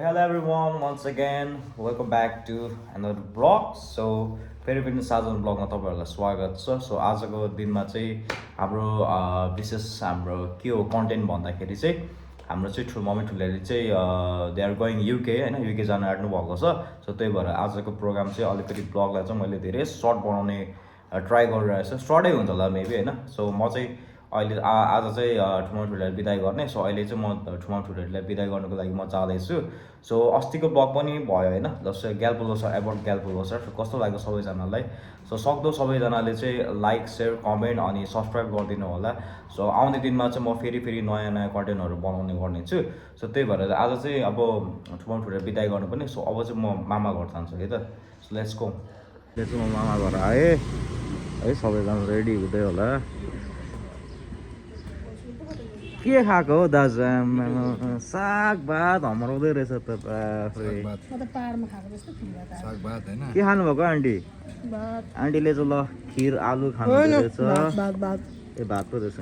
Hello everyone, once again, welcome back to another vlog. So फेरि पनि साझन ब्लगमा तपाईँहरूलाई स्वागत छ. सो आजको दिनमा चाहिँ हाम्रो विशेष हाम्रो के हो कन्टेन्ट भन्दाखेरि चाहिँ हाम्रो चाहिँ ठुलो मम्मी ठुलोले चाहिँ दे आर गोइङ युके होइन, युके जान आँट्नु भएको छ. सो त्यही भएर आजको प्रोग्राम चाहिँ अलिकति ब्लगलाई चाहिँ मैले धेरै सर्ट बनाउने ट्राई गरिरहेको छु. सर्टै हुन्छ होला मेबी होइन. सो म चाहिँ अहिले आज चाहिँ ठुलो ठुलोलाई बिदाई गर्ने. सो अहिले चाहिँ म ठुलो ठुलोलाई बिदाई गर्नुको लागि म जाँदैछु. सो अस्तिको ब्लग पनि भयो होइन, जस्तै ग्यालपुलोसर एबाउट ग्यालपुलोसर कस्तो लाग्यो सबैजनालाई. सो सक्दो सबैजनाले चाहिँ लाइक सेयर कमेन्ट अनि सब्सक्राइब गरिदिनु होला. सो आउने दिनमा चाहिँ म फेरि नयाँ नयाँ कन्टेन्टहरू बनाउने गर्नेछु. सो त्यही भएर आज चाहिँ अब ठुलो ठुलो बिदाई गर्नुपर्ने. सो अब चाहिँ म मामा घर जान्छु है त. So let's go. यो चाहिँ म मामा घर आएँ है, सबैजना रेडी हुँदै होला. के खाएको हो दाजु? साग भात हमाराउँदै रहेछ त. के खानुभएको आन्टी? आन्टीले चाहिँ ल खिर आलु खानु रहेछ. ए भात पो रहेछ.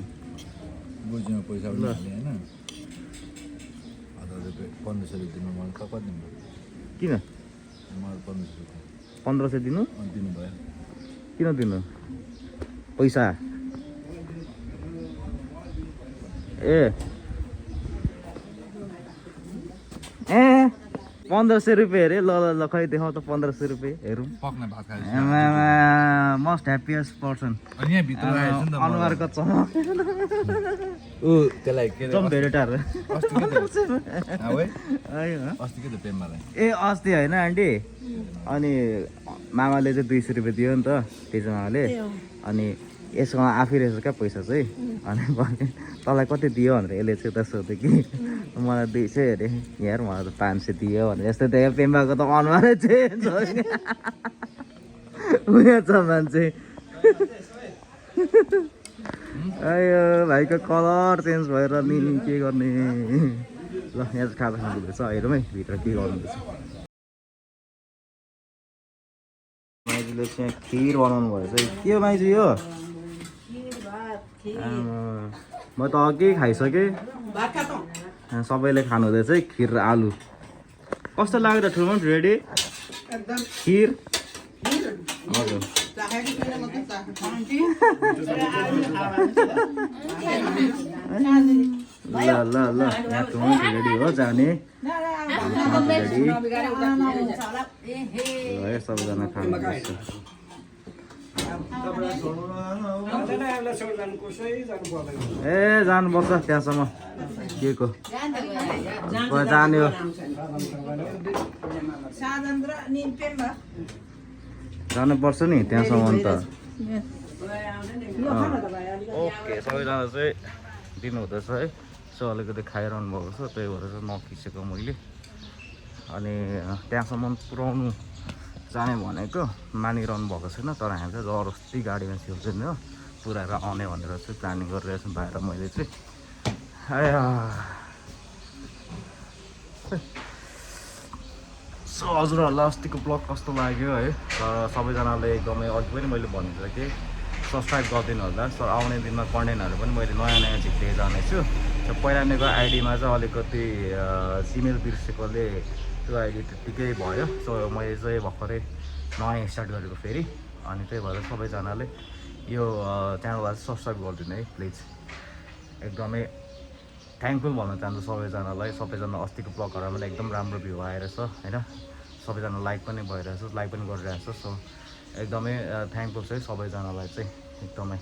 किन 1500 दिनु? किन दिनु पैसा? ए 1500 रुपियाँ अरे. ल खै देखाउ त 1500 रुपियाँ हेरौँ. मोस्ट ह्याप्पिएस्ट पर्सन अनुहारको चमक भेरेटार. ए अस्ति होइन आन्टी, अनि मामाले चाहिँ 200 रुपियाँ दियो नि त तेज मामाले. अनि यसमा आफै रहेछ क्या पैसा चाहिँ. अनि तँलाई कति दियो भनेर यसले चाहिँ त सोध्यो कि मलाई 200 अरे. यार मलाई त 500 दियो भनेर. यस्तो देख्यो पेम्बाको त अनुहारै चेन्ज हो नि. उयो छ मान्छे. अयो भाइको कलर चेन्ज भएर नि के गर्ने. ल यहाँ चाहिँ खाजा खानुहुँदैछ. हेरौँ है भित्र के गर्नुहुँदैछ. माइजूले चाहिँ खिर बनाउनु भएछ. के हो माइजू यो? म त अघि खाइसकेँ. सबैले खानु हुँदैछ है खिर र आलु. कस्तो लाग्यो त ठुलो रेडी खिर? हजुर ल यहाँ ठुलो रेडी हो जाने. रेडी ल सबैजना खानु. ए जानुपर्छ त्यहाँसम्म के को जाने हो. जानुपर्छ नि त्यहाँसम्म त. ओके सबैजना चाहिँ दिनुहुँदैछ है. सो अलिकति खाइरहनु भएको छ, त्यही भएर चाहिँ नखिचेको मैले. अनि त्यहाँसम्म पुऱ्याउनु जाने भनेको मानिरहनु भएको छैन. तर हामी चाहिँ जबरजस्ती गाडीमा छिर्छौँ हो, पुऱ्याएर आउने भनेर चाहिँ प्लानिङ गरिरहेको छु बाहिर मैले चाहिँ. सो हजुरहरूलाई अस्तिको ब्लग कस्तो लाग्यो है? तर सबैजनाले एकदमै अघि पनि मैले भनेको थिएँ सब्सक्राइब गरिदिनु होला. सो आउने दिनमा कन्टेन्टहरू पनि मैले नयाँ नयाँ झिक्दै जानेछु. सो पहिलाको आइडीमा चाहिँ अलिकति जिमेल बिर्सेकोले त्यो आइडी त्यत्तिकै भयो. सो मैले चाहिँ भर्खरै नयाँ स्टार्ट गरेको फेरि. अनि त्यही भएर सबैजनाले यो च्यानललाई सब्सक्राइब गरिदिनु है प्लिज. एकदमै थ्याङ्कफुल भन्न चाहन्छु सबैजनालाई. सबैजना अस्तिको ब्लगहरूमा पनि एकदम राम्रो भ्यू आएर छ होइन. सबैजना लाइक पनि भइरहेछ, लाइक पनि गरिरहेछ. सो एकदमै थ्याङ्कफुल छ है सबैजनालाई चाहिँ एकदमै.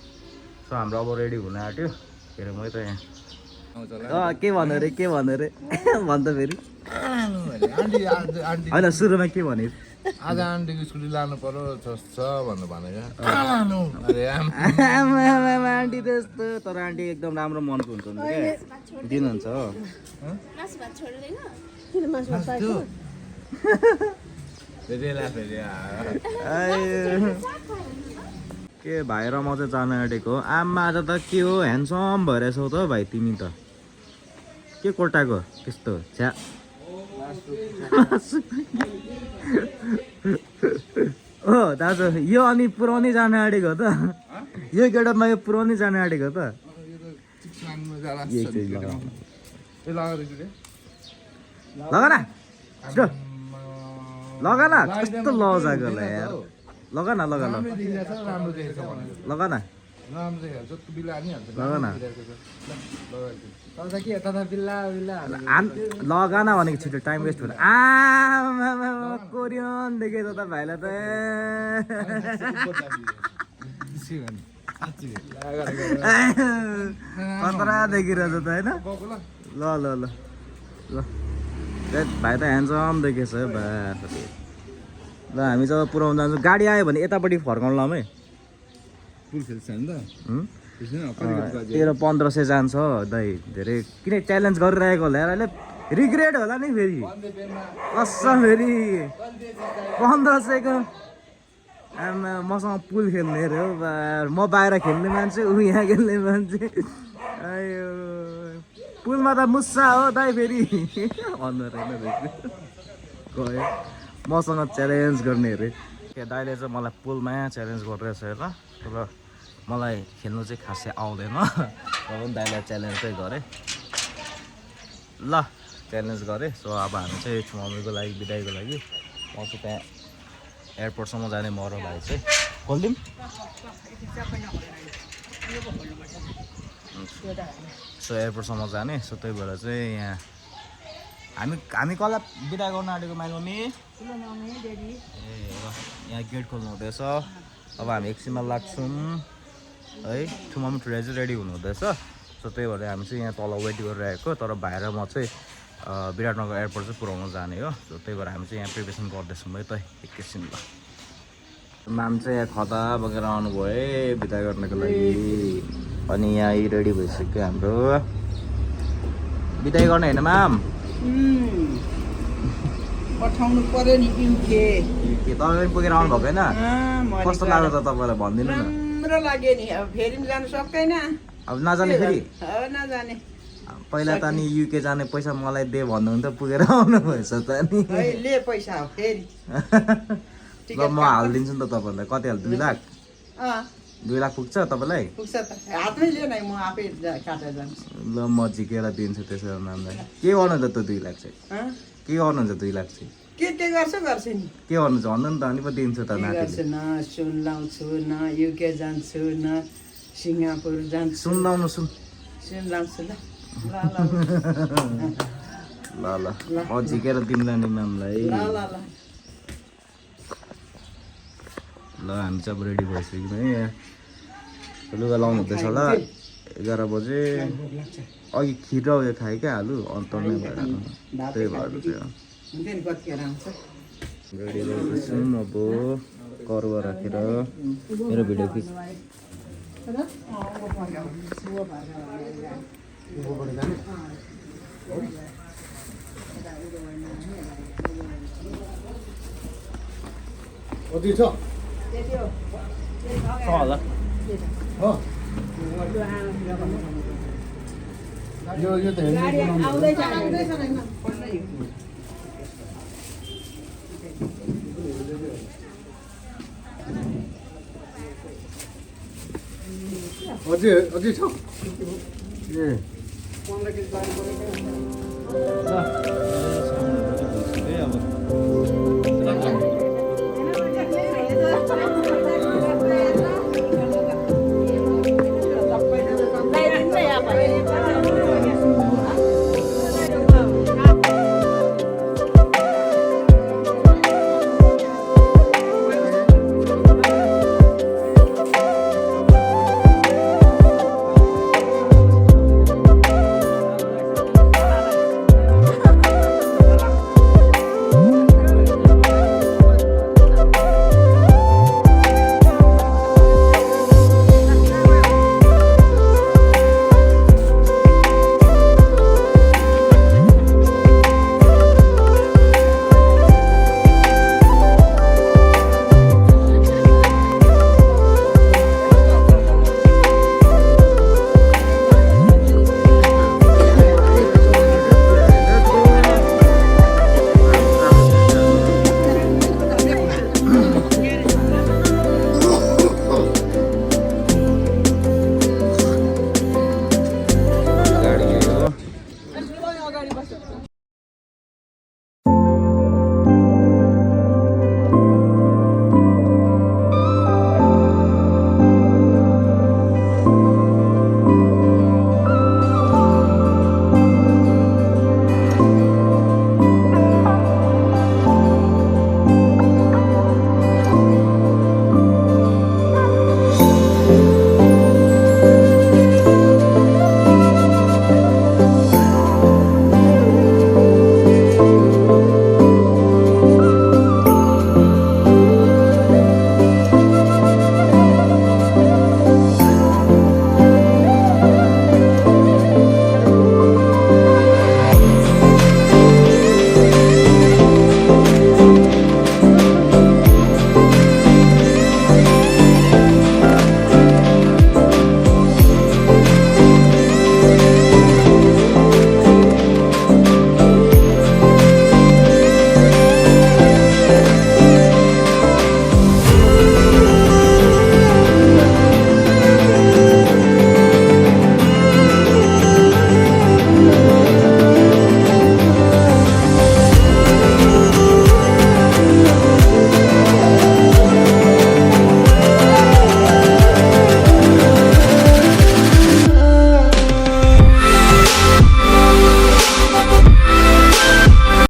सो हाम्रो अब रेडी हुन आँट्यो. के अरे मैले त यहाँ के भन्नु अरे भन् त फेरि. होइन सुरुमा के भने आज आन्टीको स्कुटी लानु पर्यो छ भनेर भनेको. आन्टी त्यस्तो. तर आन्टी एकदम राम्रो मनको हुन्छ क्या, दिनुहुन्छ हो. के भाइ र म चाहिँ जान आँटेको. आमा आज त के हो ह्यान्डसम भइरहेछौ त भाइ तिमी त. के कोटाको त्यस्तो छ्या. हो दाजु यो अनि पुऱ्याउनै जान आँटेको त. यो गेटअपमा यो पुऱ्याउनै जान आँटेको त. लगा न छिटो लगा न कस्तो लजाको यार लगा न लगा ल राम्रो देखिरहेछ राम्रो देखेछ भनेको लगा न राम्रो देखेछ जस्तो बिल्ला हानिहाल्छ लगा न तर के यता बिल्ला बिल्ला लगा न भनेको छिटो टाइम वेस्ट हुँदैन आमा कोरियन देखेछ त भाइलाई त कतरा देखिरहेछ त होइन ल ल ल ल भाइ त ह्यान्डसम देखेछ है बा ल हामी जब पुऱ्याउनु जान्छौँ गाडी आयो भने यतापट्टि फर्काउनु लाउँ है पुल खेल्छ नि त 1300-1500 जान्छ दाइ धेरै किन च्यालेन्ज गरिरहेको होला यार अहिले रिग्रेट होला नि फेरि कसम फेरि 1500को आमा मसँग पुल खेल्ने अरे हो बा म बाहिर खेल्ने मान्छे ऊ यहाँ खेल्ने मान्छे आयो पुलमा त मुस्सा हो दाइ फेरि अनुहार होइन गयो मसँग च्यालेन्ज गर्ने अरे दाइले चाहिँ मलाई पुलमा च्यालेन्ज गरिरहेछ ल र मलाई खेल्नु चाहिँ खासै आउँदैन र पनि दाइलाई च्यालेन्ज चाहिँ गरेँ ल च्यालेन्ज गरेँ सो अब हामी चाहिँ मम्मीको लागि बिदाईको लागि म चाहिँ त्यहाँ एयरपोर्टसम्म जाने म र भाइ चाहिँ खोलिदिउँ सो एयरपोर्टसम्म जाने सो त्यही भएर चाहिँ यहाँ हामी कसलाई बिदा गर्न आँटेको माइ मम्मी ए यहाँ गेट खोल्नु हुँदैछ अब हामी एकछिनमा लाग्छौँ है ठुमा ठुला चाहिँ रेडी हुनु हुँदैछ सो त्यही भएर हामी चाहिँ यहाँ तल वेट गरिरहेको तर बाहिर म चाहिँ विराटनगर एयरपोर्ट चाहिँ पुऱ्याउनु जाने हो सो त्यही भएर हामी चाहिँ यहाँ प्रिपेरेसन गर्दैछौँ है त एकैछिन ल माम चाहिँ यहाँ खदा बोकेर आउनुभयो है बिदा गर्नको लागि अनि यहाँ रेडी भइसक्यो हाम्रो बिदाई गर्ने होइन माम पठाउनु पर्यो नि युके के तपाईँ पुगेर आउनु भएको होइन कस्तो लाग्यो त तपाईँलाई भनिदिनु न राम्रो लाग्यो नि अब फेरि पनि जानु सक्दैन अब नजाने फेरि नजाने पहिला त नि युके जाने पैसा मलाई दे भन्नुहुन्थ्यो पुगेर आउनु भएछ त नि ले पैसा हो फेरि ल म हालिदिन्छु नि त तपाईँलाई कति हाल 2 लाख 2 लाख पुग्छ तपाईँलाई पुग्छ त हातमै लियो न म आफै काटेर जान्छु ल म झिकेर दिन्छु त्यसो नामलाई के गर्नुहुन्छ त 2 लाख चाहिँ के गर्नुहुन्छ 2 लाख चाहिँ के गर्छु गर्छु नि के गर्नुहुन्छ भन्नु नि त अनि पो दिन्छु त गर्छु न सुन लाउँछु न युके जान्छु न सिङ्गापुर जान्छु सुन लाउनु सुन लाउँछु ल ल ल म झिकेर दिउँला नि म्यामलाई ल ल ल ल हामी चाहिँ अब रेडी भइसक्यौँ है लुगा लाउनु हुँदैछ होला 11 बजे अघि खिर र उयो खाएँ क्या आलु अन्त त्यही भएर चाहिँ रेडी भइसक्यौँ अब करुवा राखेर मेरो भिडियो खिच कति छ होला यो त हेर्नु अझै छ ए